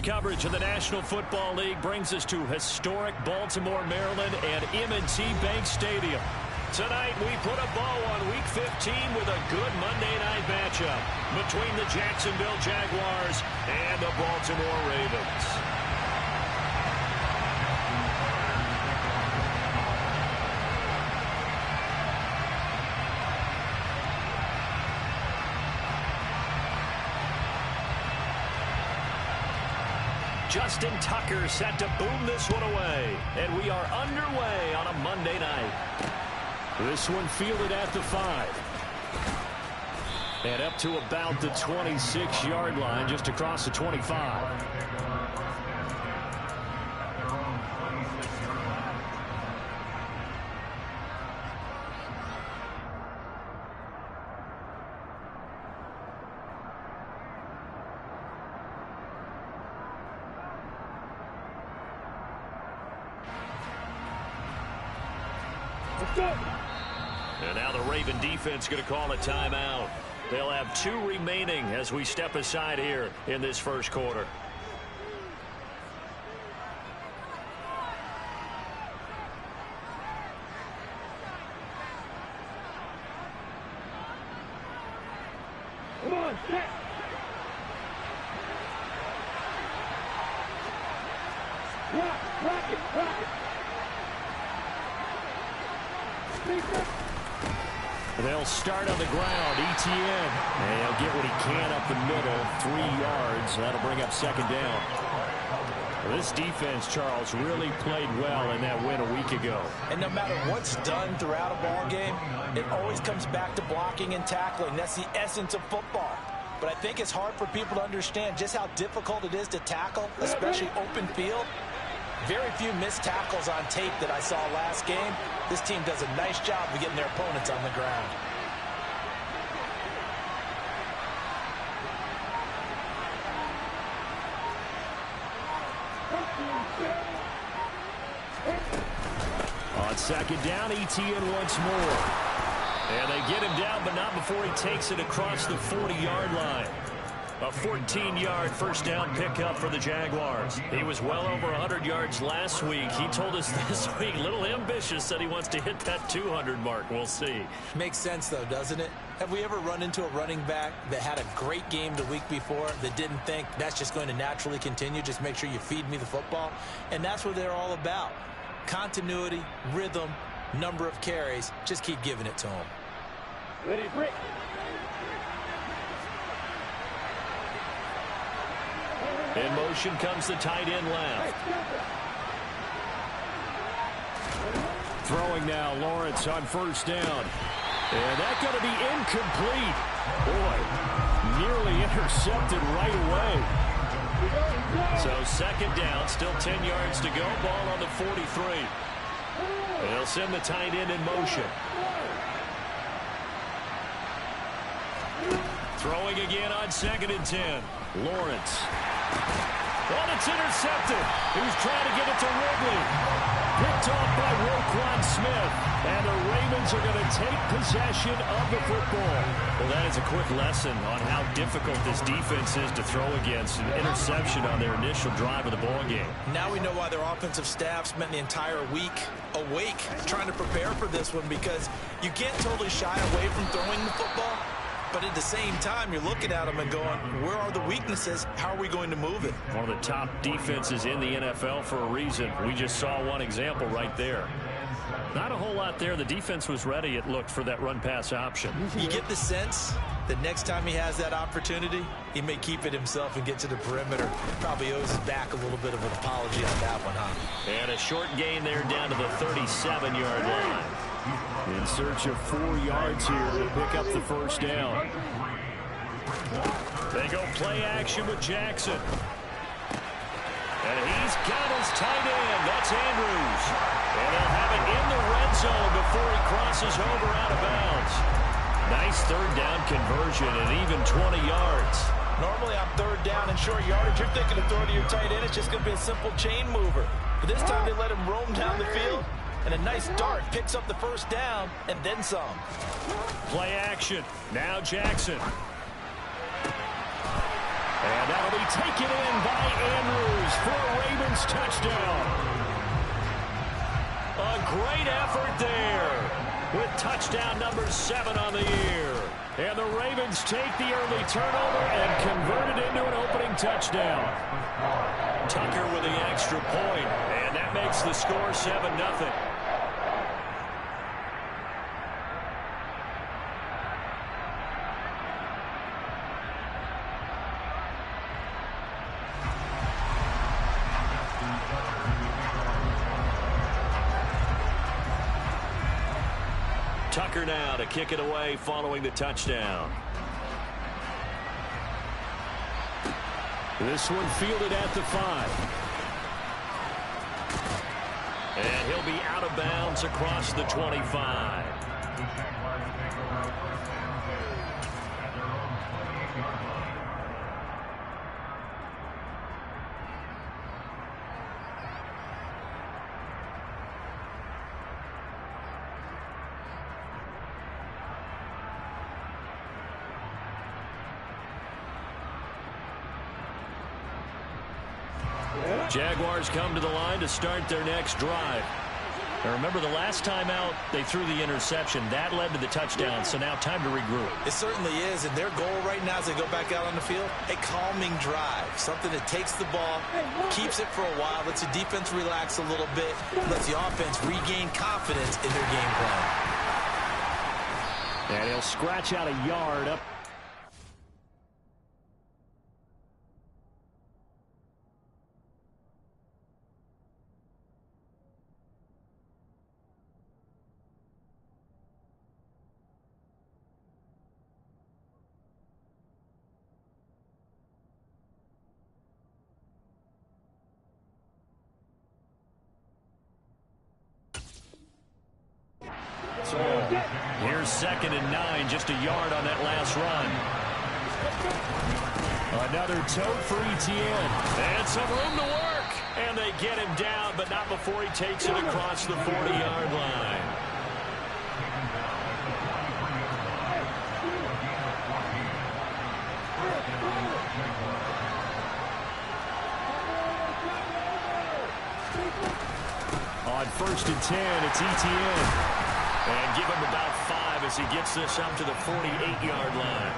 coverage of the National Football League brings us to historic Baltimore, Maryland and M&T Bank Stadium. Tonight, we put a bow on Week 15 with a good Monday night matchup between the Jacksonville Jaguars and the Baltimore Ravens. Justin Tucker set to boom this one away. And we are underway on a Monday night. This one fielded at the 5. And up to about the 26-yard line, just across the 25. And now the Raven defense going to call a timeout. They'll have 2 remaining as we step aside here in this first quarter. Come on, set. Rock it. They'll start on the ground. Etienne. And he'll get what he can up the middle. 3 yards. That'll bring up second down. This defense, Charles, really played well in that win a week ago. And no matter what's done throughout a ball game, it always comes back to blocking and tackling. That's the essence of football. But I think it's hard for people to understand just how difficult it is to tackle, especially open field. Very few missed tackles on tape that I saw last game. This team does a nice job of getting their opponents on the ground. On second down, Etienne once more. And they get him down, but not before he takes it across the 40-yard line. A 14-yard first down pickup for the Jaguars. He was well over 100 yards last week. He told us this week, a little ambitious, that he wants to hit that 200 mark. We'll see. Makes sense, though, doesn't it? Have we ever run into a running back that had a great game the week before that didn't think that's just going to naturally continue? Just make sure you feed me the football. And that's what they're all about. Continuity, rhythm, number of carries. Just keep giving it to them. Ready, break. In motion comes the tight end left. Throwing now, Lawrence on first down. And that's going to be incomplete. Boy, nearly intercepted right away. So second down, still 10 yards to go. Ball on the 43. They'll send the tight end in motion. Throwing again on 2nd and 10. Lawrence. Oh, it's intercepted. He was trying to get it to Ridley. Picked off by Roquan Smith. And the Ravens are going to take possession of the football. Well, that is a quick lesson on how difficult this defense is to throw against. An interception on their initial drive of the ball game. Now we know why their offensive staff spent the entire week awake trying to prepare for this one, because you can't totally shy away from throwing the football. But at the same time, you're looking at them and going, where are the weaknesses? How are we going to move it? One of the top defenses in the NFL for a reason. We just saw one example right there. Not a whole lot there. The defense was ready, it looked, for that run-pass option. You get the sense that next time he has that opportunity, he may keep it himself and get to the perimeter. Probably owes his back a little bit of an apology on that one, huh? And a short gain there down to the 37-yard line. In search of 4 yards here to pick up the first down. They go play action with Jackson. And he's got his tight end. That's Andrews. And they'll have it in the red zone before he crosses over out of bounds. Nice third down conversion and even 20 yards. Normally on third down and short yardage, you're thinking of throwing to your tight end. It's just going to be a simple chain mover. But this time they let him roam down the field. And a nice dart picks up the first down and then some. Play action. Now Jackson. And that'll be taken in by Andrews. Ravens touchdown. A great effort there with touchdown number 7 on the year. And the Ravens take the early turnover and convert it into an opening touchdown. Tucker with the extra point, and that makes the score 7-0. Tucker now to kick it away following the touchdown. This one fielded at the 5. And he'll be out of bounds across the 25. Jaguars come to the line to start their next drive. Now remember, the last time out, they threw the interception. That led to the touchdown, so now time to regroup. It certainly is, and their goal right now as they go back out on the field, a calming drive, something that takes the ball, keeps it for a while, lets the defense relax a little bit, lets the offense regain confidence in their game plan. And he'll scratch out a yard up. So here's 2nd and 9, just a yard on that last run. Another tote for Etienne. And some room to work. And they get him down, but not before he takes it across the 40-yard line. On 1st and 10, it's Etienne. And give him about 5 as he gets this up to the 48-yard line.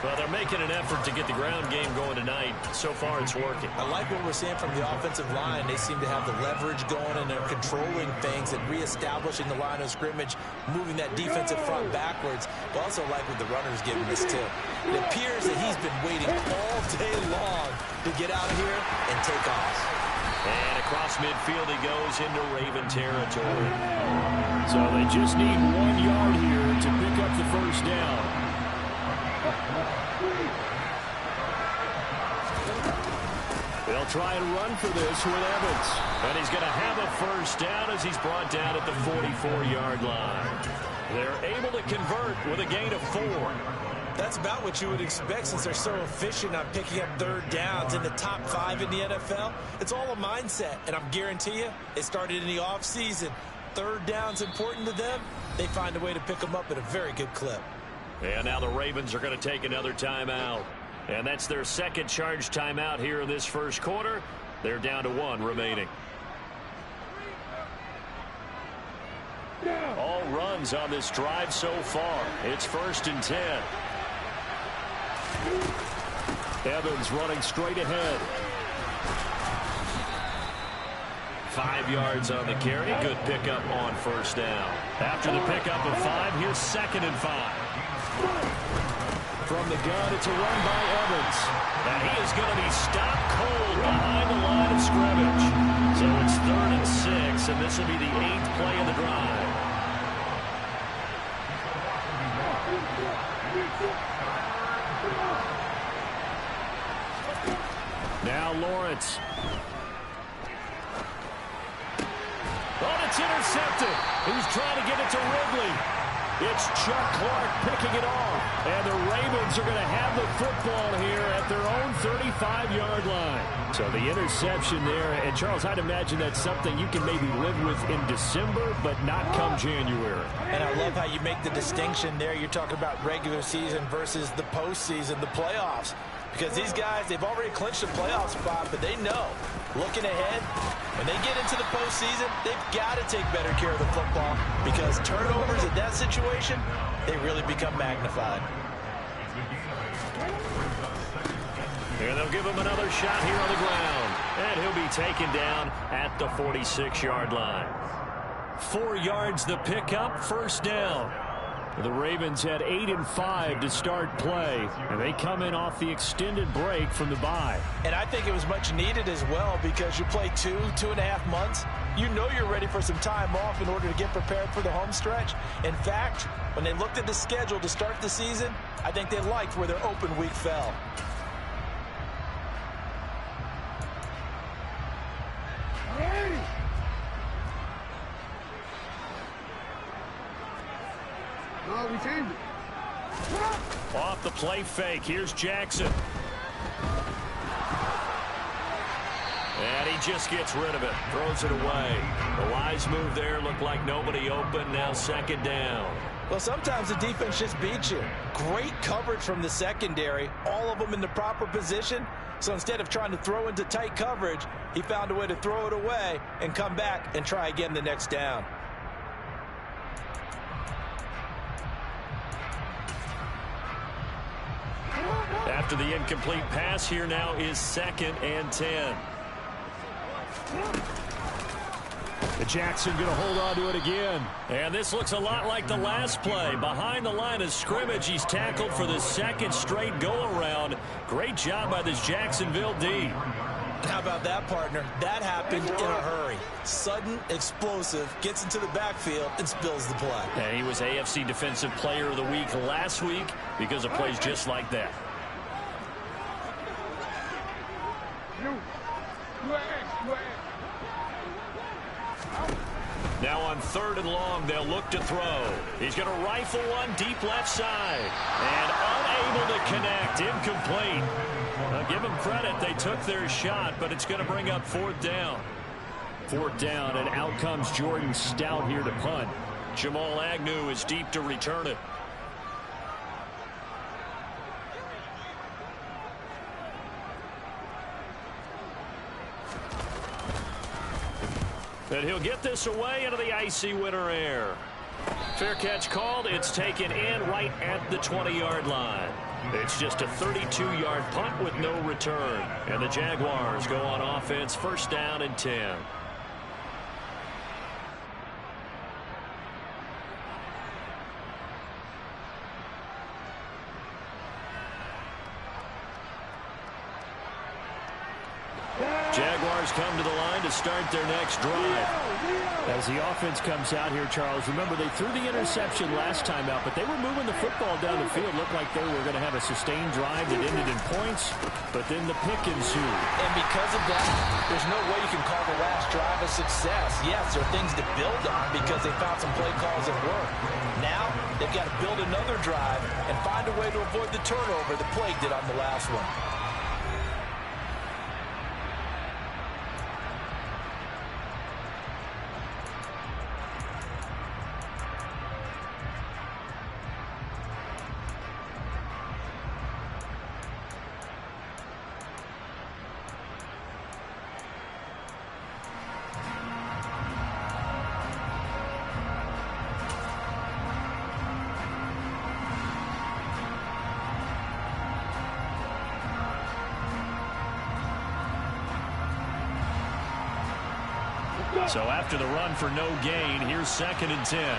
Well, they're making an effort to get the ground game going tonight. So far, it's working. I like what we're seeing from the offensive line. They seem to have the leverage going, and they're controlling things and reestablishing the line of scrimmage, moving that defensive front backwards. But also like what the runner's giving us, too. It appears that he's been waiting all day long to get out of here and take off. And across midfield he goes into Raven territory. So they just need 1 yard here to pick up the first down. They'll try and run for this with Evans. And he's going to have a first down as he's brought down at the 44-yard line. They're able to convert with a gain of 4. That's about what you would expect since they're so efficient on picking up 3rd downs in the top 5 in the NFL. It's all a mindset, and I'm guarantee you it started in the offseason. 3rd down's important to them. They find a way to pick them up at a very good clip. And now the Ravens are going to take another timeout. And that's their 2nd charge timeout here in this first quarter. They're down to 1 remaining. All runs on this drive so far. It's 1st and 10. Evans running straight ahead. 5 yards on the carry. Good pickup on 1st down. After the pickup of 5, here's 2nd and 5. From the gun, it's a run by Evans. And he is going to be stopped cold behind the line of scrimmage. So it's 3rd and 6, and this will be the 8th play of the drive. Now Lawrence. Oh, it's intercepted. He's trying to get it to Ridley. It's Chuck Clark picking it off. And the Ravens are going to have the football here at their own 35-yard line. So the interception there. And, Charles, I'd imagine that's something you can maybe live with in December, but not come January. And I love how you make the distinction there. You're talking about regular season versus the postseason, the playoffs. Because these guys, they've already clinched a playoff spot, but they know, looking ahead, when they get into the postseason, they've got to take better care of the football because turnovers in that situation, they really become magnified. And they'll give him another shot here on the ground. And he'll be taken down at the 46-yard line. 4 yards the pickup, first down. The Ravens had 8 and 5 to start play, and they come in off the extended break from the bye. And I think it was much needed as well because you play 2.5 months. You know you're ready for some time off in order to get prepared for the home stretch. In fact, when they looked at the schedule to start the season, I think they liked where their open week fell. No, we changed it. Off the play fake, here's Jackson. And he just gets rid of it, throws it away. The wise move there, looked like nobody open, now second down. Well, sometimes the defense just beats you. Great coverage from the secondary, all of them in the proper position. So instead of trying to throw into tight coverage, he found a way to throw it away and come back and try again the next down. After the incomplete pass, here now is 2nd and 10. Jackson going to hold on to it again. And this looks a lot like the last play. Behind the line of scrimmage, he's tackled for the second straight go-around. Great job by this Jacksonville D. How about that, partner? That happened in a hurry. Sudden, explosive, gets into the backfield and spills the play. And he was AFC Defensive Player of the Week last week because of plays just like that. Now on 3rd and long, they'll look to throw. He's going to rifle one deep left side. And unable to connect. Incomplete. Now give them credit. They took their shot, but it's going to bring up 4th down. 4th down, and out comes Jordan Stout here to punt. Jamal Agnew is deep to return it. And he'll get this away into the icy winter air. Fair catch called. It's taken in right at the 20-yard line. It's just a 32-yard punt with no return. And the Jaguars go on offense, first down and 10. Jaguars come to the line to start their next drive. As the offense comes out here, Charles, remember they threw the interception last time out, but they were moving the football down the field. Looked like they were going to have a sustained drive that ended in points, but then the pick ensued. And because of that, there's no way you can call the last drive a success. Yes, there are things to build on because they found some play calls that work. Now, they've got to build another drive and find a way to avoid the turnover that plagued it on the last one. So after the run for no gain, here's 2nd and 10.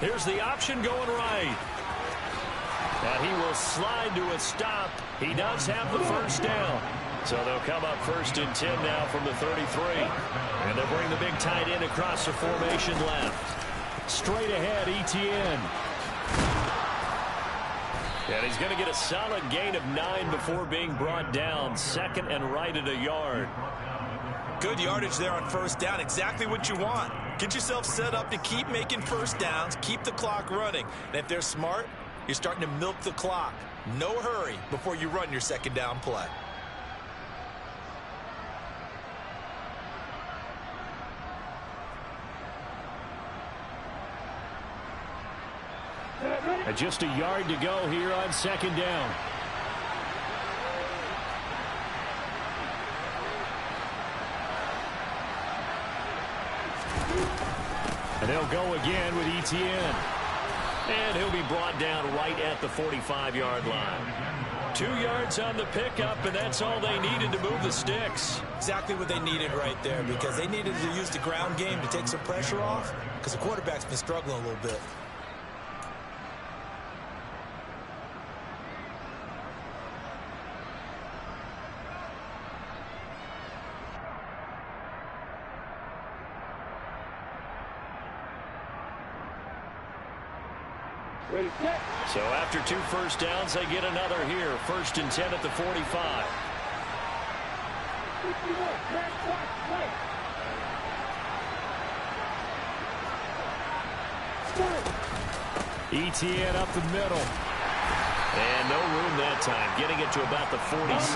Here's the option going right. And he will slide to a stop. He does have the first down. So they'll come up 1st and 10 now from the 33. And they'll bring the big tight end across the formation left. Straight ahead, Etienne. And he's going to get a solid gain of 9 before being brought down. 2nd and right at a yard. Good yardage there on first down. Exactly what you want. Get yourself set up to keep making first downs. Keep the clock running. And if they're smart, you're starting to milk the clock. No hurry before you run your second down play. And just a yard to go here on second down. And they'll go again with Etienne. And he'll be brought down right at the 45-yard line. 2 yards on the pickup, and that's all they needed to move the sticks. Exactly what they needed right there, because they needed to use the ground game to take some pressure off, because the quarterback's been struggling a little bit. So after 2 first downs, they get another here. 1st and 10 at the 45. Etienne up the middle. And no room that time, getting it to about the 46.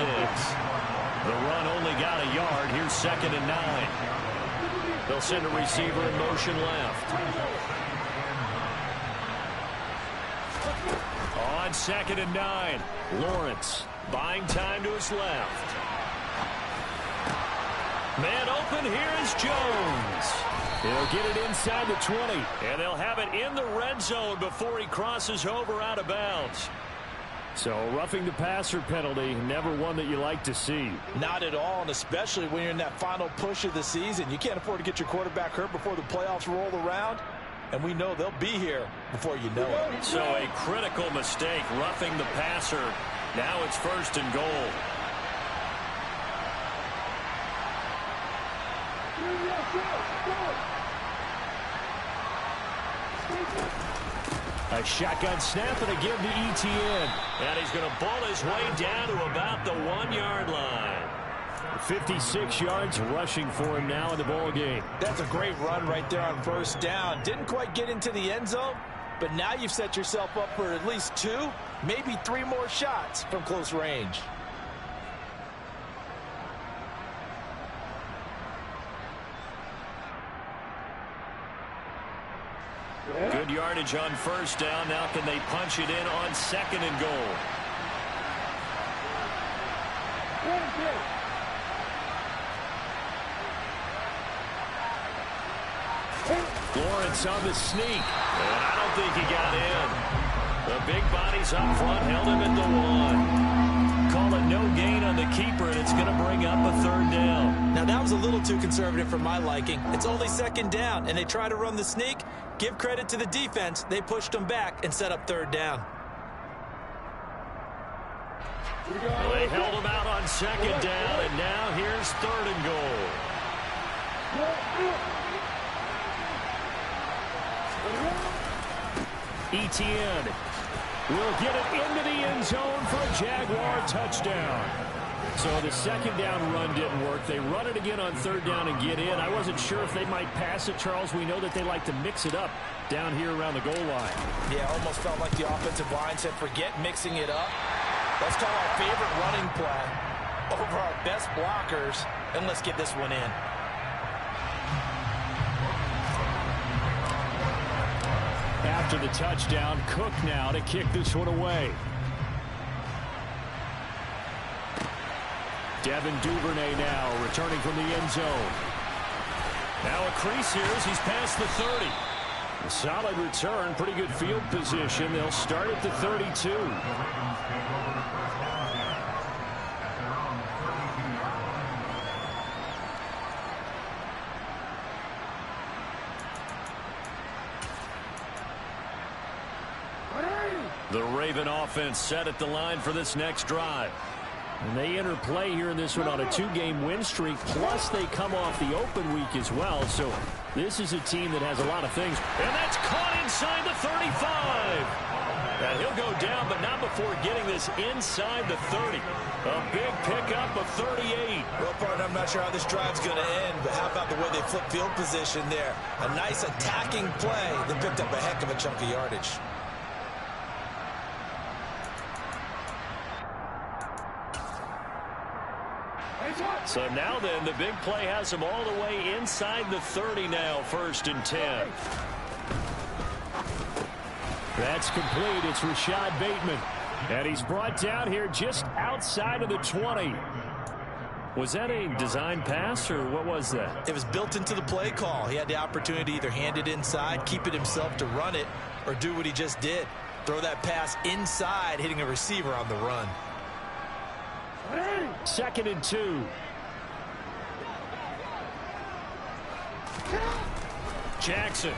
The run only got a yard. Here's 2nd and 9. They'll send a receiver in motion left. On 2nd and 9, Lawrence buying time to his left. Man open, here is Jones. He'll get it inside the 20, and they'll have it in the red zone before he crosses over out of bounds. So roughing the passer penalty, never one that you like to see. Not at all, and especially when you're in that final push of the season. You can't afford to get your quarterback hurt before the playoffs roll around. And we know they'll be here before you know it. So a critical mistake, roughing the passer. Now it's 1st and goal. A shotgun snap and a give to Etienne. And he's going to ball his way down to about the 1-yard line. 56 yards rushing for him now in the ball game. That's a great run right there on 1st down. Didn't quite get into the end zone, but now you've set yourself up for at least 2, maybe 3 more shots from close range. Good yardage on 1st down. Now can they punch it in on 2nd and goal? Lawrence on the sneak, and I don't think he got in. The big bodies up front held him at the 1. Call it no gain on the keeper, and it's going to bring up a 3rd down. Now, that was a little too conservative for my liking. It's only 2nd down, and they try to run the sneak. Give credit to the defense. They pushed them back and set up 3rd down. They held him out on 2nd down, and now here's 3rd and goal. Etienne will get it into the end zone for a Jaguar touchdown. So the 2nd down run didn't work. They run it again on 3rd down and get in. I wasn't sure if they might pass it, Charles. We know that they like to mix it up down here around the goal line. Yeah, almost felt like the offensive line said, forget mixing it up. Let's call our favorite running play over our best blockers, and let's get this one in. After the touchdown, Cook now to kick this one away. Devin Duvernay now returning from the end zone. Now a crease here as he's past the 30. A solid return, pretty good field position. They'll start at the 32. The Raven offense set at the line for this next drive. And they enter play here in this one on a 2-game win streak, plus they come off the open week as well. So this is a team that has a lot of things. And that's caught inside the 35. And he'll go down, but not before getting this inside the 30. A big pickup of 38. Well, partner, I'm not sure how this drive's going to end, but how about the way they flip field position there? A nice attacking play that picked up a heck of a chunk of yardage. So now then, the big play has them all the way inside the 30 now, 1st and 10. That's complete. It's Rashad Bateman. And he's brought down here just outside of the 20. Was that a design pass, or what was that? It was built into the play call. He had the opportunity to either hand it inside, keep it himself to run it, or do what he just did. Throw that pass inside, hitting a receiver on the run. 2nd and 2. Jackson.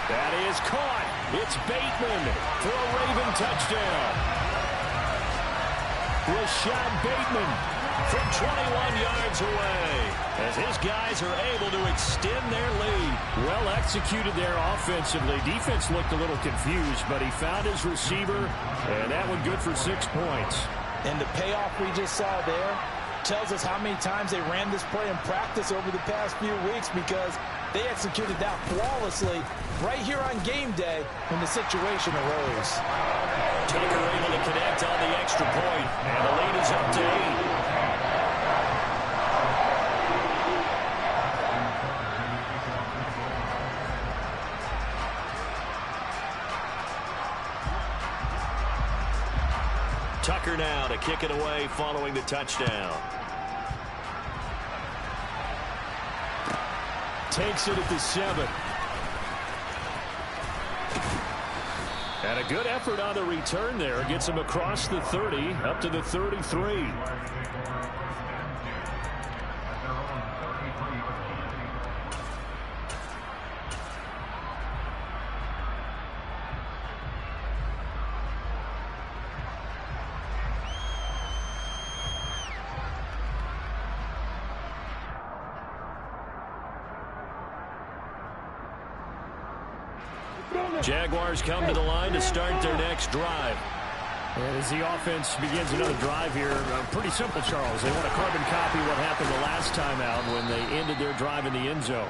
That is caught. It's Bateman for a Raven touchdown. Rashad Bateman from 21 yards away as his guys are able to extend their lead. Well executed there offensively. Defense looked a little confused, but he found his receiver, and that one good for 6 points. And the payoff we just saw there tells us how many times they ran this play in practice over the past few weeks, because they executed that flawlessly right here on game day when the situation arose. Tucker able to connect on the extra point, and the lead is up to 8. Tucker now to kick it away following the touchdown. Takes it at the 7. And a good effort on the return there. Gets him across the 30, up to the 33. Jaguars come to the line to start their next drive. And as the offense begins another drive here, pretty simple, Charles. They want to carbon copy what happened the last time out when they ended their drive in the end zone.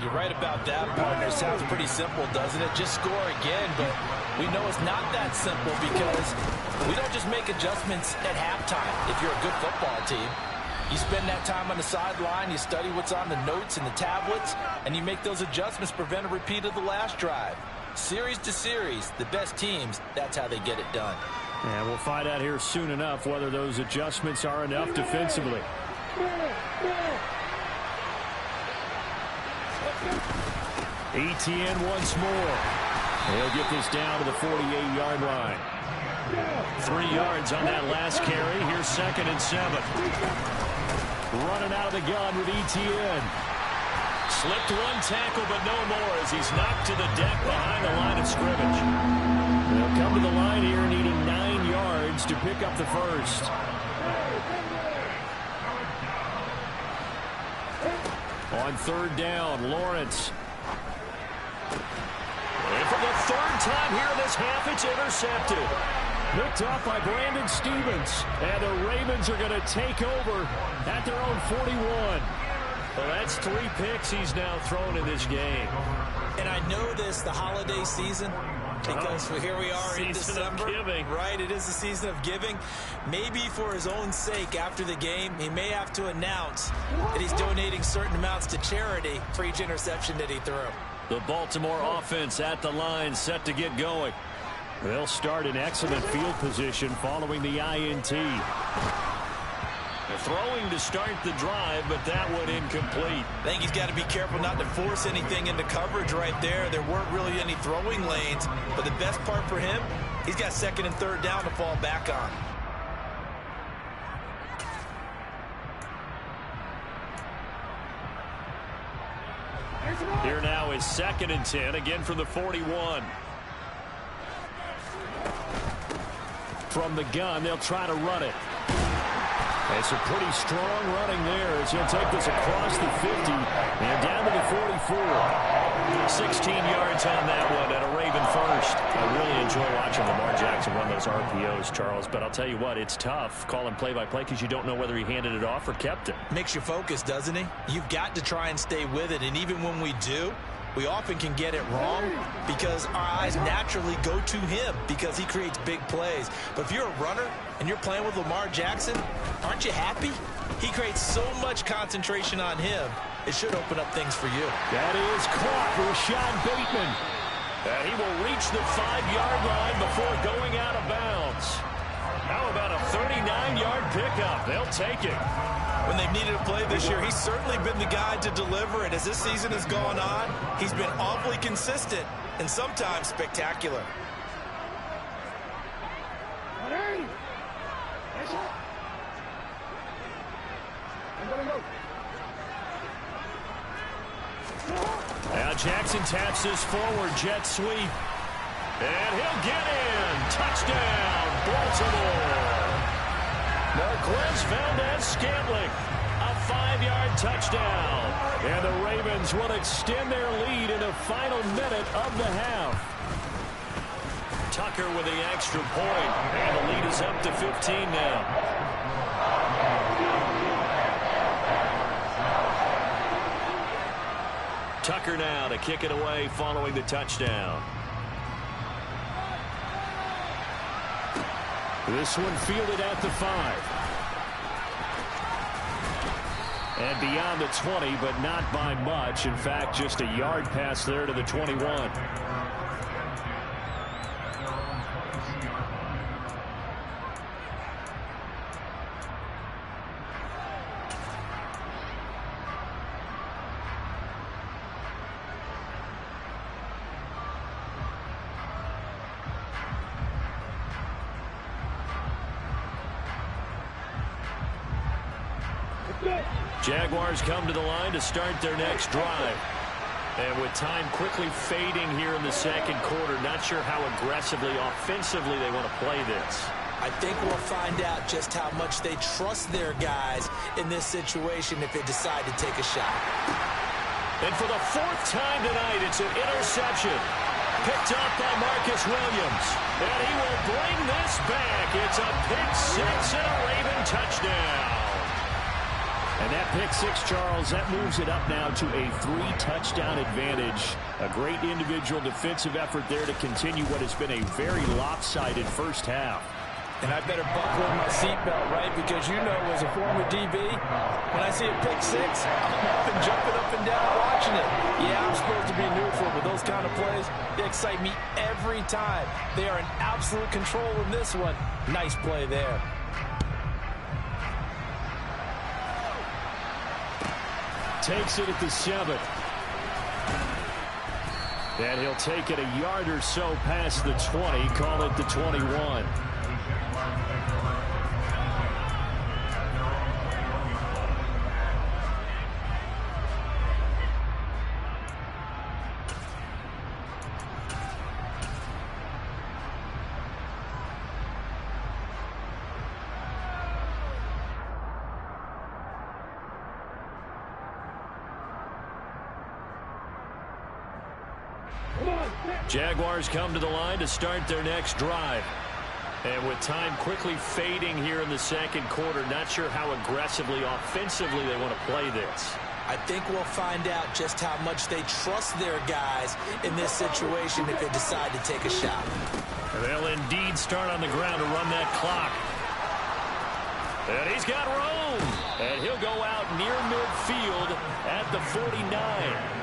You're right about that, partner. Sounds pretty simple, doesn't it? Just score again, but we know it's not that simple, because we don't just make adjustments at halftime if you're a good football team. You spend that time on the sideline, you study what's on the notes and the tablets, and you make those adjustments to prevent a repeat of the last drive. Series to series, the best teams, that's how they get it done. And we'll find out here soon enough whether those adjustments are enough defensively. Etienne once more. He'll get this down to the 48-yard line. 3 yards on that last carry. Here's 2nd and 7. Running out of the gun with Etienne. Slipped one tackle, but no more as he's knocked to the deck behind the line of scrimmage. They'll come to the line here needing 9 yards to pick up the first. On 3rd down, Lawrence. And for the 3rd time here in this half, it's intercepted. Picked off by Brandon Stevens. And the Ravens are going to take over at their own 41. Well, that's 3 picks he's now thrown in this game. And I know this, the holiday season, because here we are in December. Right, it is the season of giving. Maybe for his own sake, after the game, he may have to announce that he's donating certain amounts to charity for each interception that he threw. The Baltimore offense at the line, set to get going. They'll start in excellent field position following the INT. Throwing to start the drive, but that one incomplete. I think he's got to be careful not to force anything into coverage right there. There weren't really any throwing lanes, but the best part for him, he's got 2nd and 3rd down to fall back on. Here now is 2nd and 10, again from the 41. From the gun, they'll try to run it. It's a pretty strong running there as he'll take this across the 50 and down to the 44. 16 yards on that one and a Raven first. I really enjoy watching Lamar Jackson run those RPOs, Charles, but I'll tell you what, it's tough calling play-by-play because you don't know whether he handed it off or kept it. Makes you focus, doesn't he? You've got to try and stay with it, and even when we do, we often can get it wrong because our eyes naturally go to him because he creates big plays. But if you're a runner and you're playing with Lamar Jackson, aren't you happy? He creates so much concentration on him, it should open up things for you. That is caught for Rashad Bateman. And he will reach the 5-yard line before going out of bounds. How about a 39-yard pickup? They'll take it. When they've needed a play this year, he's certainly been the guy to deliver it. As this season has gone on, he's been awfully consistent and sometimes spectacular. Now Jackson taps this forward jet sweep. And he'll get in. Touchdown, Baltimore. Marquez Valdez-Scantling. A 5-yard touchdown. And the Ravens will extend their lead in the final minute of the half. Tucker with the extra point. And the lead is up to 15 now. Tucker now to kick it away following the touchdown. This one fielded at the 5. And beyond the 20, but not by much. In fact, just a yard pass there to the 21. Jaguars come to the line to start their next drive. And with time quickly fading here in the second quarter, not sure how aggressively, offensively they want to play this. I think we'll find out just how much they trust their guys in this situation if they decide to take a shot. And for the 4th time tonight, it's an interception. Picked up by Marcus Williams. And he will bring this back. It's a pick 6 and a Raven touchdown. And that pick 6, Charles, that moves it up now to a 3-touchdown advantage. A great individual defensive effort there to continue what has been a very lopsided first half. And I better buckle in my seatbelt, right? Because you know, as a former DB, when I see a pick 6, I'm up and jumping up and down watching it. Yeah, I'm supposed to be neutral, but those kind of plays, they excite me every time. They are in absolute control in this one. Nice play there. Takes it at the 7. And he'll take it a yard or so past the 20, call it the 21. Jaguars come to the line to start their next drive. And with time quickly fading here in the second quarter, not sure how aggressively, offensively they want to play this. I think we'll find out just how much they trust their guys in this situation if they decide to take a shot. And they'll indeed start on the ground to run that clock. And he's got room. And he'll go out near midfield at the 49.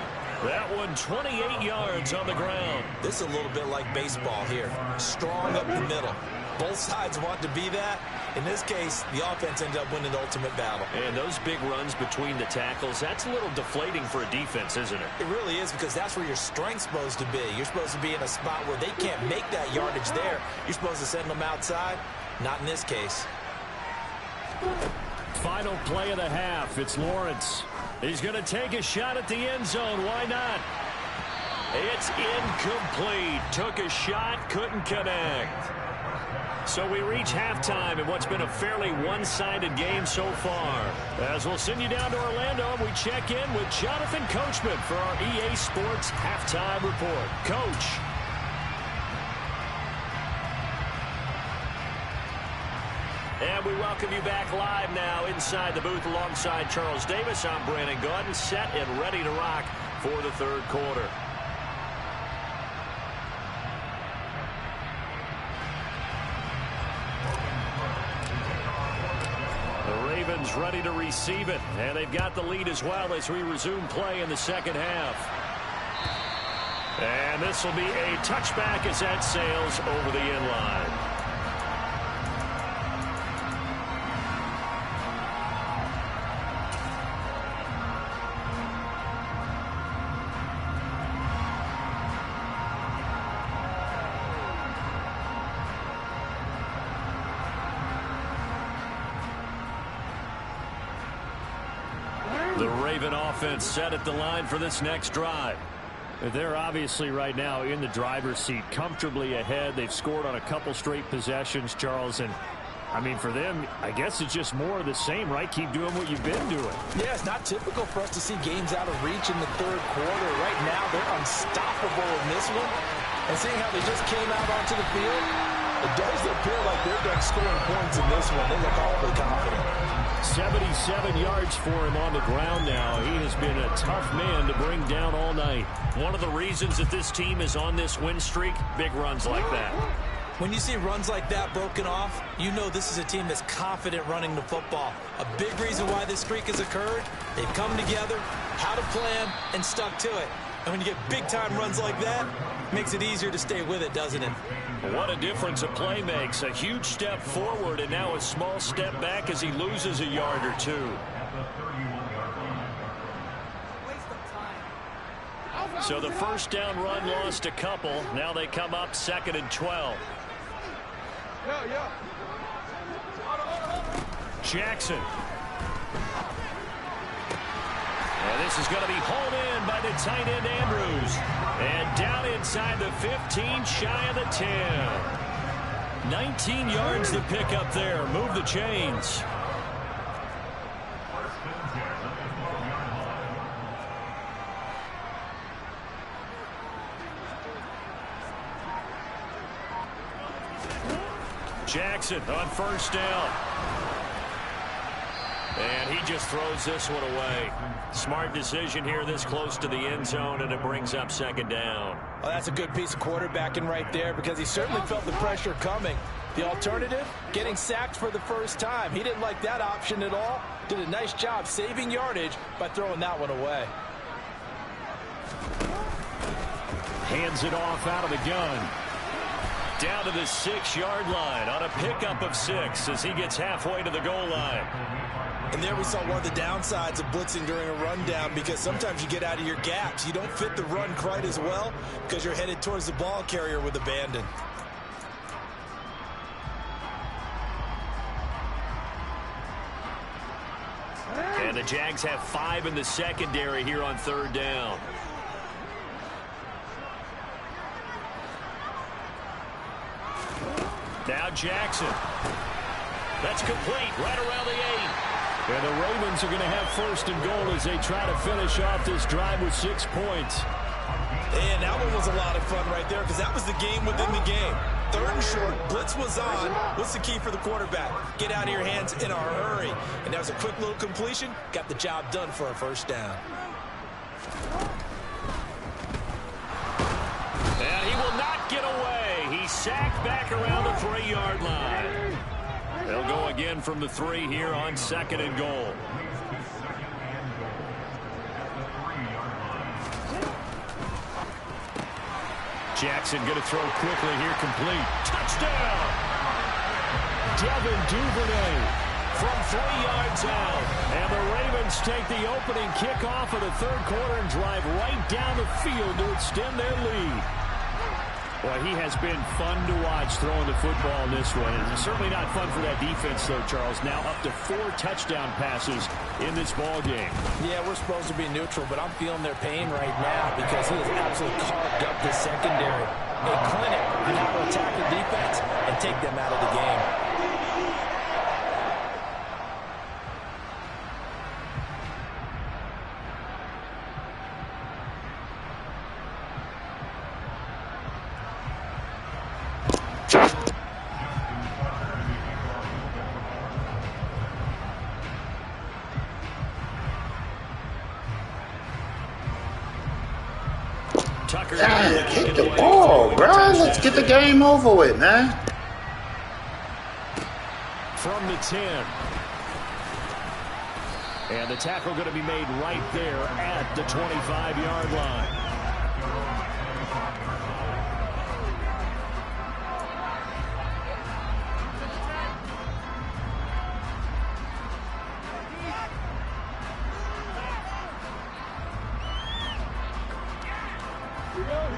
That one 28 yards on the ground. This is a little bit like baseball here. Strong up the middle. Both sides want to be that. In this case, the offense ended up winning the ultimate battle. And those big runs between the tackles, that's a little deflating for a defense, isn't it? It really is, because that's where your strength's supposed to be. You're supposed to be in a spot where they can't make that yardage there. You're supposed to send them outside. Not in this case. Final play of the half. It's Lawrence. He's going to take a shot at the end zone. Why not? It's incomplete. Took a shot, couldn't connect. So we reach halftime in what's been a fairly one-sided game so far. As we'll send you down to Orlando, we check in with Jonathan Coachman for our EA Sports Halftime Report. Coach. And we welcome you back live now inside the booth alongside Charles Davis. I'm Brandon Gaudin, set and ready to rock for the third quarter. The Ravens ready to receive it, and they've got the lead as well as we resume play in the second half. And this will be a touchback as that sails over the end line. The Raven offense set at the line for this next drive. They're obviously right now in the driver's seat, comfortably ahead. They've scored on a couple straight possessions, Charles. And, I mean, for them, I guess it's just more of the same, right? Keep doing what you've been doing. Yeah, it's not typical for us to see games out of reach in the third quarter. Right now, they're unstoppable in this one. And seeing how they just came out onto the field, it does appear like they're done scoring points in this one. They look awfully confident. 77 yards for him on the ground now. He has been a tough man to bring down all night. One of the reasons that this team is on this win streak, big runs like that. When you see runs like that broken off, you know this is a team that's confident running the football. A big reason why this streak has occurred, they've come together, had a plan, and stuck to it. And when you get big-time runs like that, it makes it easier to stay with it, doesn't it? What a difference a play makes. A huge step forward and now a small step back as he loses a yard or two. So the first down run lost a couple. Now they come up 2nd and 12. Jackson. And this is going to be hauled in by the tight end Andrews. And down inside the 15, shy of the 10. 19 yards to pick up there. Move the chains. Jackson on first down. And he just throws this one away. Smart decision here this close to the end zone, and it brings up 2nd down. Well, that's a good piece of quarterbacking right there because he certainly felt the pressure coming. The alternative, getting sacked for the first time. He didn't like that option at all. Did a nice job saving yardage by throwing that one away. Hands it off out of the gun. Down to the 6-yard line on a pickup of 6 as he gets halfway to the goal line. And there we saw one of the downsides of blitzing during a rundown because sometimes you get out of your gaps. You don't fit the run quite as well because you're headed towards the ball carrier with abandon. And the Jags have 5 in the secondary here on 3rd down. Now Jackson. That's complete right around the 8. And the Ravens are going to have 1st and goal as they try to finish off this drive with 6 points. And that one was a lot of fun right there because that was the game within the game. 3rd and short, blitz was on. What's the key for the quarterback? Get out of your hands in a hurry. And that was a quick little completion. Got the job done for a 1st down. And he will not get away. He's sacked back around the 3-yard line. They'll go again from the 3 here on 2nd and goal. Jackson going to throw quickly here, complete. Touchdown! Devin Duvernay from 3 yards out. And the Ravens take the opening kickoff of the 3rd quarter and drive right down the field to extend their lead. Well, he has been fun to watch throwing the football in this one. And it's certainly not fun for that defense, though, Charles. Now up to 4 touchdown passes in this ball game. Yeah, we're supposed to be neutral, but I'm feeling their pain right now because he has absolutely carved up the secondary. A clinic on how to attack the defense and take them out of the game. Yeah, kick the ball, bro. Let's get the game over with, man. From the 10. And the tackle going to be made right there at the 25-yard line.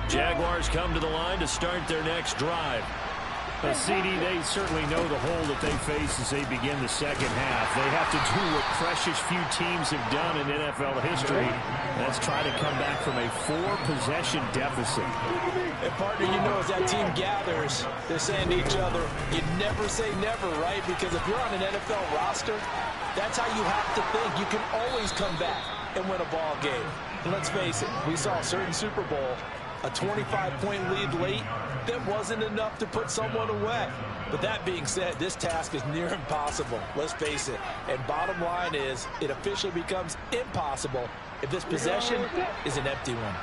Jaguars come to the line to start their next drive. CD, they certainly know the hole that they face as they begin the second half. They have to do what precious few teams have done in NFL history. That's try to come back from a 4-possession deficit. And partner, you know, as that team gathers, they're saying to each other, you never say never, right? Because if you're on an NFL roster, that's how you have to think. You can always come back and win a ball game. And let's face it, we saw a certain Super Bowl, a 25-point lead late, that wasn't enough to put someone away. But that being said, this task is near impossible. Let's face it. And bottom line is, it officially becomes impossible if this possession is an empty one.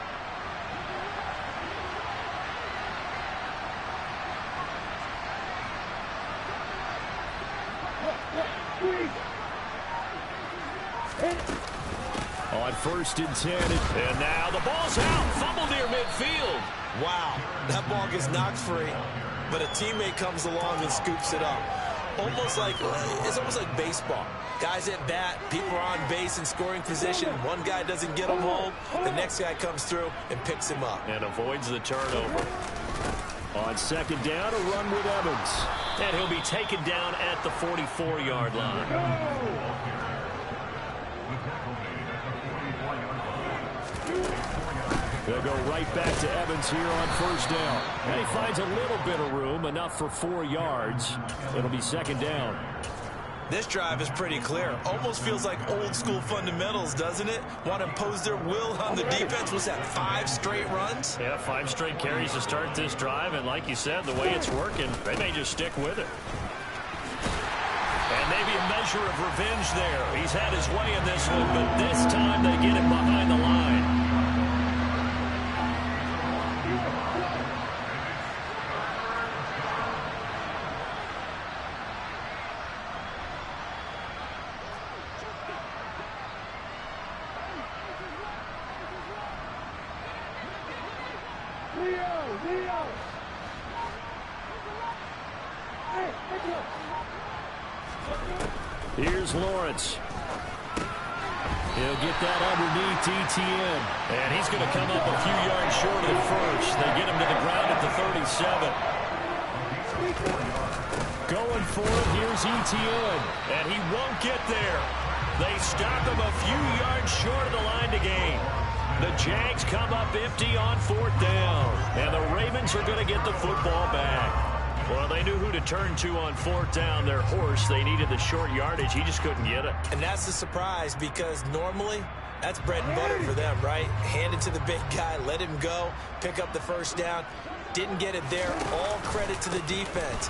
On 1st and 10, and now the ball's out, fumble near midfield. Wow, that ball gets knocked free, but a teammate comes along and scoops it up. It's almost like baseball. Guys at bat, people are on base in scoring position. One guy doesn't get him home, the next guy comes through and picks him up. And avoids the turnover. On 2nd down, a run with Evans. And he'll be taken down at the 44-yard line. They'll go right back to Evans here on 1st down. And he finds a little bit of room, enough for 4 yards. It'll be 2nd down. This drive is pretty clear. Almost feels like old school fundamentals, doesn't it? Want to impose their will on the defense. Was that 5 straight runs? Yeah, 5 straight carries to start this drive. And like you said, the way it's working, they may just stick with it. And maybe a measure of revenge there. He's had his way in this one, but this time they get it behind the line. Here's Lawrence. He'll get that underneath Etienne. And he's going to come up a few yards short of the first. They get him to the ground at the 37. Going for it, here's Etienne. And he won't get there. They stop him a few yards short of the line to gain. The Jags come up empty on 4th down. And the Ravens are going to get the football back. Well, they knew who to turn to on 4th down. Their horse, they needed the short yardage. He just couldn't get it. And that's the surprise, because normally that's bread and butter for them, right? Hand it to the big guy, let him go, pick up the 1st down. Didn't get it there. All credit to the defense.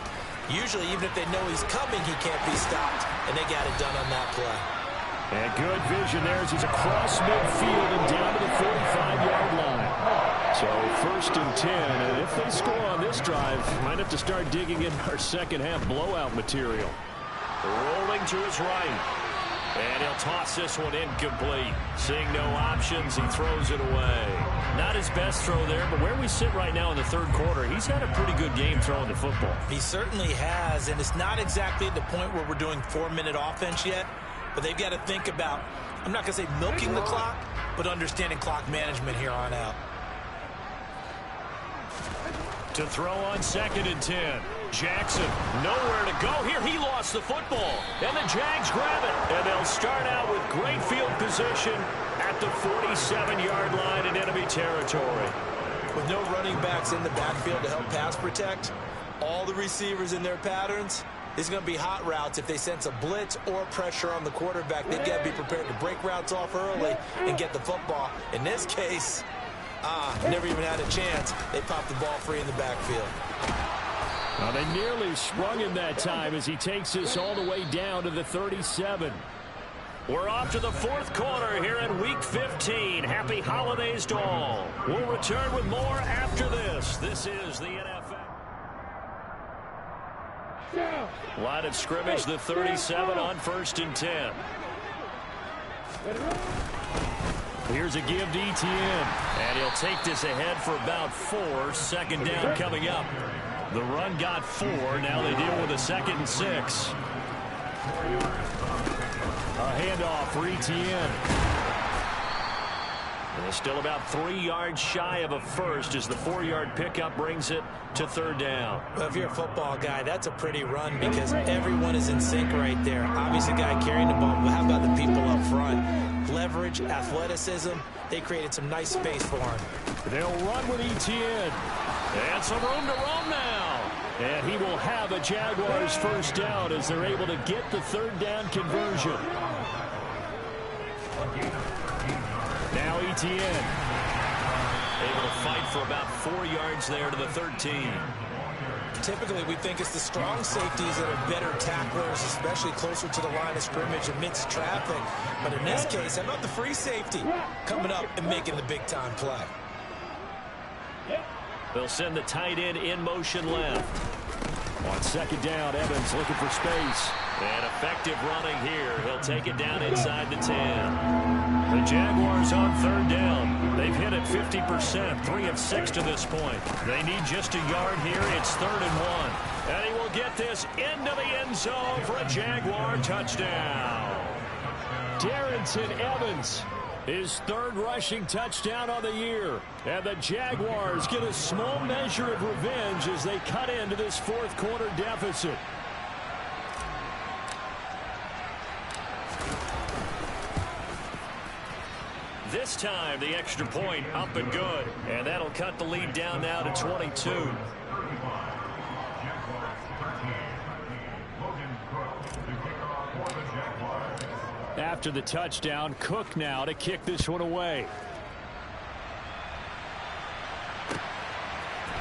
Usually, even if they know he's coming, he can't be stopped. And they got it done on that play. And good vision there as he's across midfield and down to the 45-yard line. So 1st and 10, and if they score on this drive, might have to start digging in our second half blowout material. Rolling to his right. And he'll toss this one incomplete. Seeing no options, he throws it away. Not his best throw there, but where we sit right now in the 3rd quarter, he's had a pretty good game throwing the football. He certainly has, and it's not exactly at the point where we're doing 4-minute offense yet, but they've got to think about, I'm not going to say milking the clock, but understanding clock management here on out. To throw on 2nd and 10. Jackson, nowhere to go. Here, he lost the football. And the Jags grab it. And they'll start out with great field position at the 47-yard line in enemy territory. With no running backs in the backfield to help pass protect, all the receivers in their patterns, it's going to be hot routes. If they sense a blitz or pressure on the quarterback, they've got to be prepared to break routes off early and get the football. In this case, never even had a chance. They popped the ball free in the backfield. Well, they nearly sprung him that time as he takes this all the way down to the 37. We're off to the 4th quarter here in Week 15. Happy holidays to all. We'll return with more after this. This is the NFL. Line of scrimmage, the 37 on 1st and 10. Here's a give to Etienne. And he'll take this ahead for about 4. 2nd down coming up. The run got 4. Now they deal with a 2nd and 6. A handoff for Etienne. And still about 3 yards shy of a first as the 4-yard pickup brings it to third down. Well, if you're a football guy, that's a pretty run because everyone is in sync right there. Obviously, the guy carrying the ball, but how about the people up front? Leverage, athleticism, they created some nice space for him. They'll run with Etienne. And some room to roam now. And he will have a Jaguars first down as they're able to get the third down conversion. Now Etienne. Able to fight for about 4 yards there to the 13. Typically, we think it's the strong safeties that are better tacklers, especially closer to the line of scrimmage amidst traffic. But in this case, how about the free safety coming up and making the big-time play? They'll send the tight end in motion left. On second down, Evans looking for space. And effective running here. He'll take it down inside the 10. The Jaguars on third down. They've hit it 50%, 3 of 6 to this point. They need just a yard here. It's 3rd and 1. And he will get this into the end zone for a Jaguar touchdown. Darrynton Evans, his 3rd rushing touchdown of the year. And the Jaguars get a small measure of revenge as they cut into this 4th quarter deficit. This time, the extra point up and good. And that'll cut the lead down now to 22. After the touchdown, Cook now to kick this one away.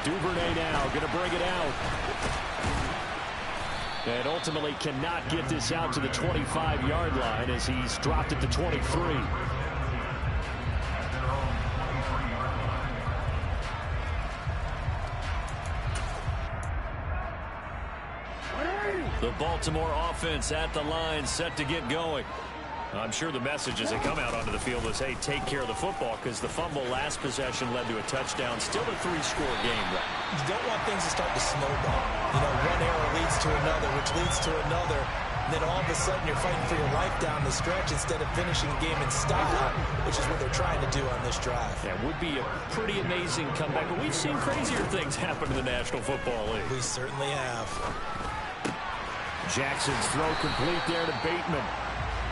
Duvernay now going to bring it out. And ultimately cannot get this out to the 25-yard line as he's dropped it to 23. The Baltimore offense at the line, set to get going. I'm sure the message as they come out onto the field is, hey, take care of the football, because the fumble last possession led to a touchdown. Still a 3-score game. You don't want things to start to snowball. You know, one error leads to another, which leads to another. And then all of a sudden you're fighting for your life down the stretch instead of finishing the game in style, which is what they're trying to do on this drive. Yeah, would be a pretty amazing comeback. But we've seen crazier things happen in the National Football League. We certainly have. Jackson's throw complete there to Bateman.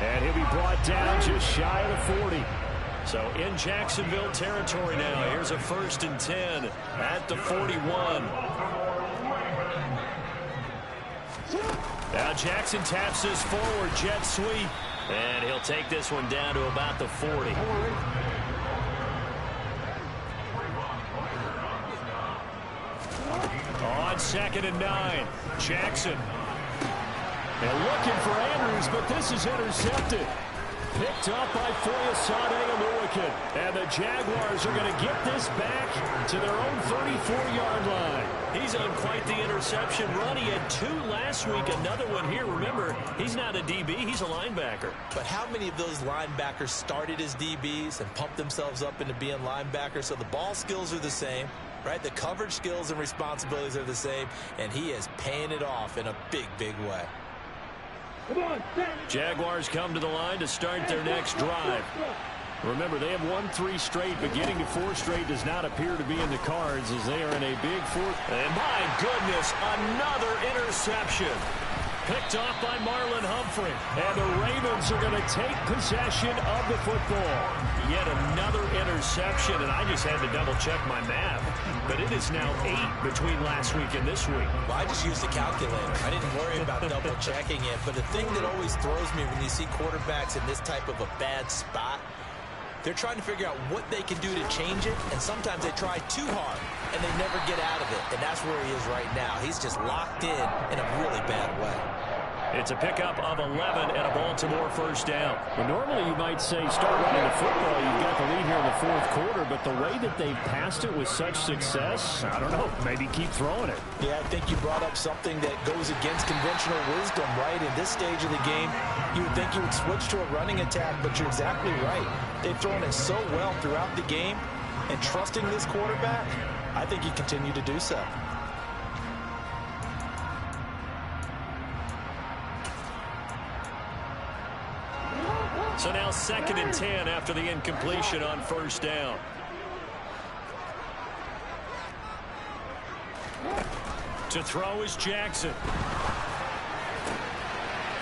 And he'll be brought down just shy of the 40. So in Jacksonville territory now. Here's a 1st and 10 at the 41. Now Jackson taps this forward jet sweep. And he'll take this one down to about the 40. On 2nd and 9. Jackson. They're looking for Andrews, but this is intercepted. Picked up by Foyesade Oluokun. And the Jaguars are going to get this back to their own 34-yard line. He's on quite the interception run. He had 2 last week, another one here. Remember, he's not a DB, he's a linebacker. But how many of those linebackers started as DBs and pumped themselves up into being linebackers? So the ball skills are the same, right? The coverage skills and responsibilities are the same, and he is paying it off in a big, big way. Jaguars come to the line to start their next drive. Remember, they have won 3 straight, but getting to 4 straight does not appear to be in the cards as they are in a big 4th. And my goodness, another interception. Picked off by Marlon Humphrey. And the Ravens are going to take possession of the football. Yet another interception, and I just had to double-check my math. But it is now 8 between last week and this week. Well, I just used a calculator. I didn't worry about double-checking it. But the thing that always throws me when you see quarterbacks in this type of a bad spot, they're trying to figure out what they can do to change it, and sometimes they try too hard, and they never get out of it, and that's where he is right now. He's just locked in a really bad way. It's a pickup of 11 and a Baltimore first down. Well, normally you might say start running the football. You've got the lead here in the 4th quarter, but the way that they've passed it with such success, I don't know, maybe keep throwing it. Yeah, I think you brought up something that goes against conventional wisdom, right? In this stage of the game, you would think you would switch to a running attack, but you're exactly right. They've thrown it so well throughout the game, and trusting this quarterback, I think you continue to do so. So now 2nd and 10 after the incompletion on first down. To throw is Jackson.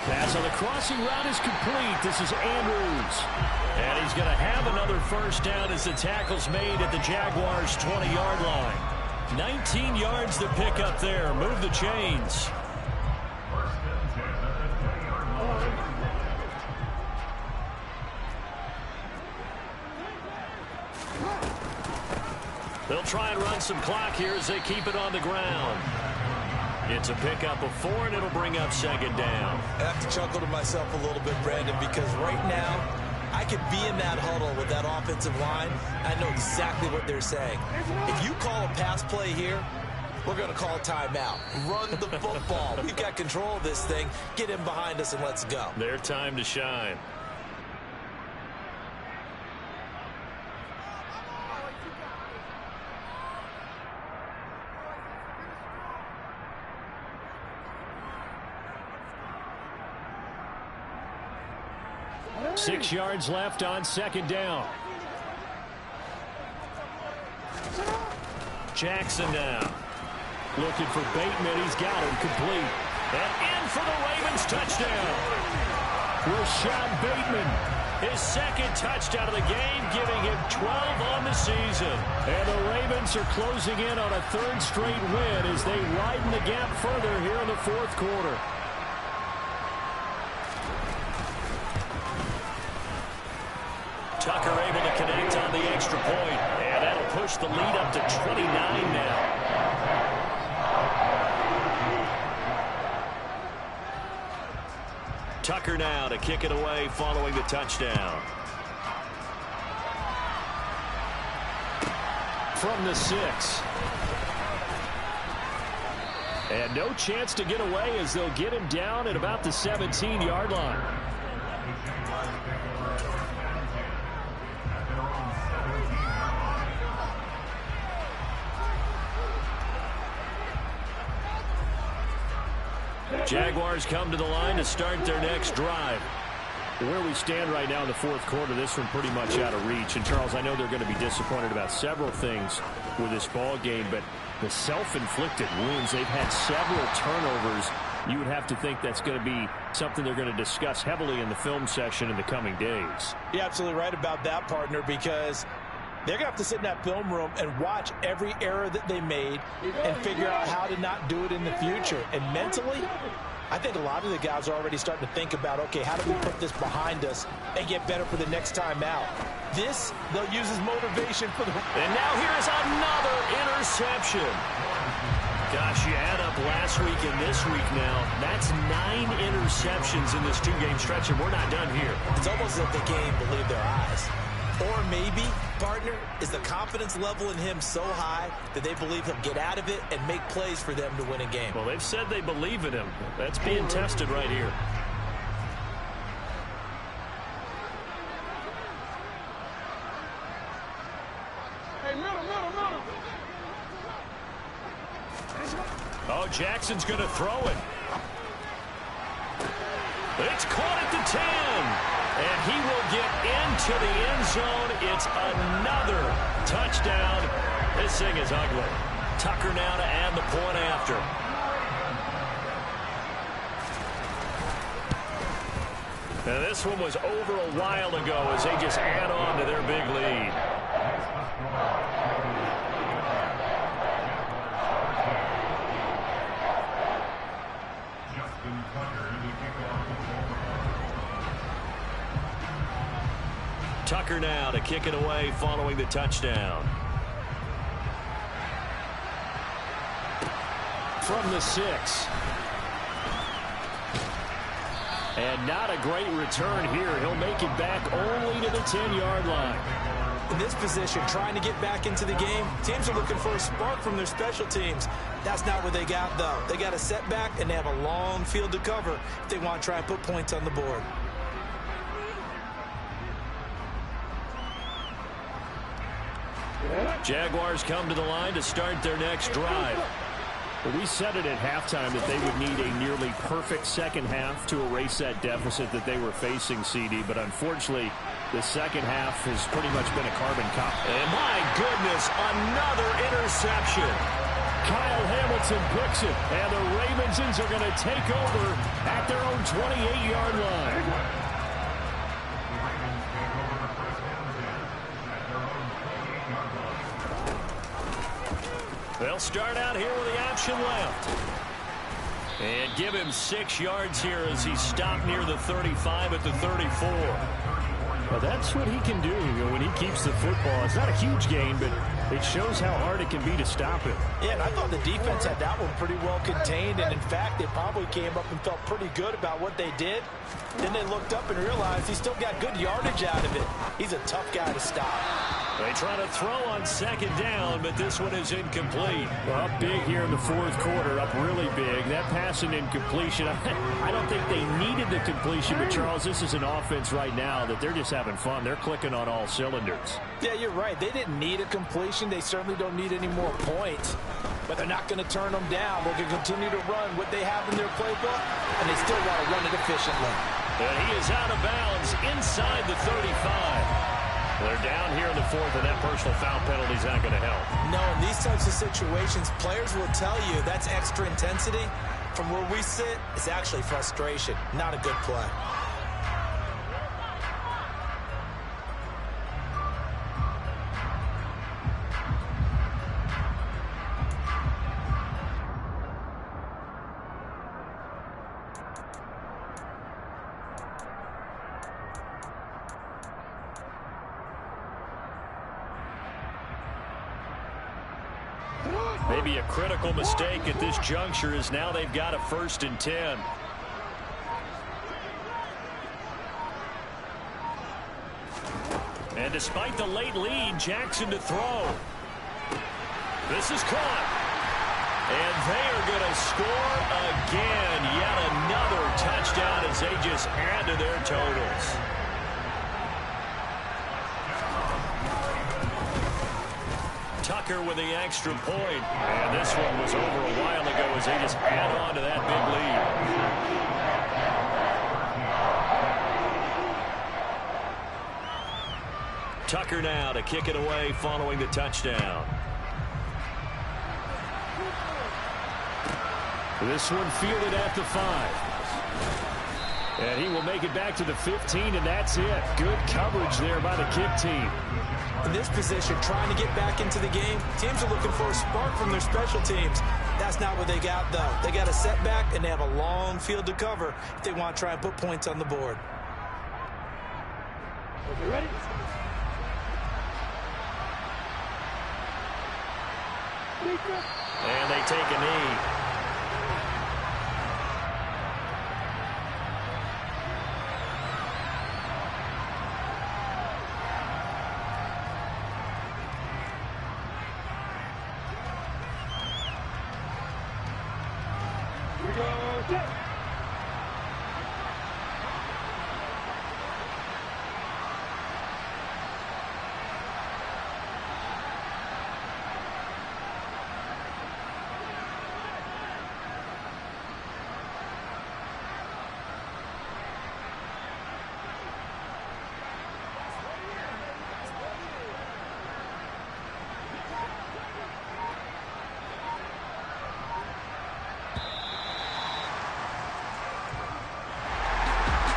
Pass on the crossing route is complete. This is Andrews. And he's going to have another first down as the tackle's made at the Jaguars' 20-yard line. 19 yards to pick up there. Move the chains. They'll try and run some clock here as they keep it on the ground. It's a pickup of 4, and it'll bring up 2nd down. I have to chuckle to myself a little bit, Brandon, because right now I could be in that huddle with that offensive line. I know exactly what they're saying. If you call a pass play here, we're going to call a timeout. Run the football. We've got control of this thing. Get him behind us and let's go. Their time to shine. Six yards left on 2nd down. Jackson now. Looking for Bateman. He's got him complete. And in for the Ravens touchdown. Rashad Bateman. His 2nd touchdown of the game, giving him 12 on the season. And the Ravens are closing in on a 3rd straight win as they widen the gap further here in the 4th quarter. Tucker able to connect on the extra point, and that'll push the lead up to 29 now. Tucker now to kick it away following the touchdown. From the 6. And no chance to get away as they'll get him down at about the 17-yard line. Jaguars come to the line to start their next drive. Where we stand right now in the 4th quarter, this one pretty much out of reach. And, Charles, I know they're going to be disappointed about several things with this ball game, but the self-inflicted wounds, they've had several turnovers. You would have to think that's going to be something they're going to discuss heavily in the film session in the coming days. You're absolutely right about that, partner, because they're going to have to sit in that film room and watch every error that they made and figure out how to not do it in the future. And mentally, I think a lot of the guys are already starting to think about, okay, how do we put this behind us and get better for the next time out? This, they'll use as motivation for the... And now here's another interception. Gosh, you add up last week and this week now. That's 9 interceptions in this 2-game stretch, and we're not done here. It's almost as if they can't even believe their eyes. Or maybe, partner, is the confidence level in him so high that they believe he'll get out of it and make plays for them to win a game. Well, they've said they believe in him. That's being tested right here. Hey, middle. Oh, Jackson's going to throw it. It's caught at the 10. And he will get into the end zone. It's another touchdown. This thing is ugly. Tucker now to add the point after. Now this one was over a while ago as they just add on to their big lead. Tucker now to kick it away following the touchdown. From the 6. And not a great return here. He'll make it back only to the 10-yard line. In this position, trying to get back into the game, teams are looking for a spark from their special teams. That's not what they got, though. They got a setback, and they have a long field to cover if they want to try and put points on the board. Jaguars come to the line to start their next drive. Well, we said it at halftime that they would need a nearly perfect second half to erase that deficit that they were facing, CD, but unfortunately, the second half has pretty much been a carbon copy. And my goodness, another interception. Kyle Hamilton picks it, and the Ravensons are going to take over at their own 28-yard line. They'll start out here with the option left. And give him 6 yards here as he's stopped near the 35 at the 34. Well, that's what he can do when he keeps the football. It's not a huge gain, but it shows how hard it can be to stop him. Yeah, and I thought the defense had that one pretty well contained, and in fact, they probably came up and felt pretty good about what they did. Then they looked up and realized he still got good yardage out of it. He's a tough guy to stop. They try to throw on second down, but this one is incomplete. Well, up big here in the fourth quarter, up really big. That pass and incompletion, I don't think they needed the completion, but Charles, this is an offense right now that they're just having fun. They're clicking on all cylinders. Yeah, you're right. They didn't need a completion. They certainly don't need any more points, but they're not going to turn them down. They're going to continue to run what they have in their playbook, and they still want to run it efficiently. And he is out of bounds inside the 35. They're down here in the fourth, and that personal foul penalty is not going to help. No, in these types of situations, players will tell you that's extra intensity. From where we sit, it's actually frustration, not a good play. Maybe a critical mistake at this juncture is now they've got a 1st and 10. And despite the late lead, Jackson to throw. This is caught. And they are going to score again. Yet another touchdown as they just add to their totals. Tucker with the extra point. And this one was over a while ago as they just add on to that big lead. Tucker now to kick it away following the touchdown. This one fielded at the 5. And he will make it back to the 15, and that's it. Good coverage there by the kick team. In this position, trying to get back into the game, teams are looking for a spark from their special teams. That's not what they got, though. They got a setback, and they have a long field to cover if they want to try and put points on the board. Okay, ready? And they take a knee.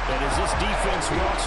And as this defense walks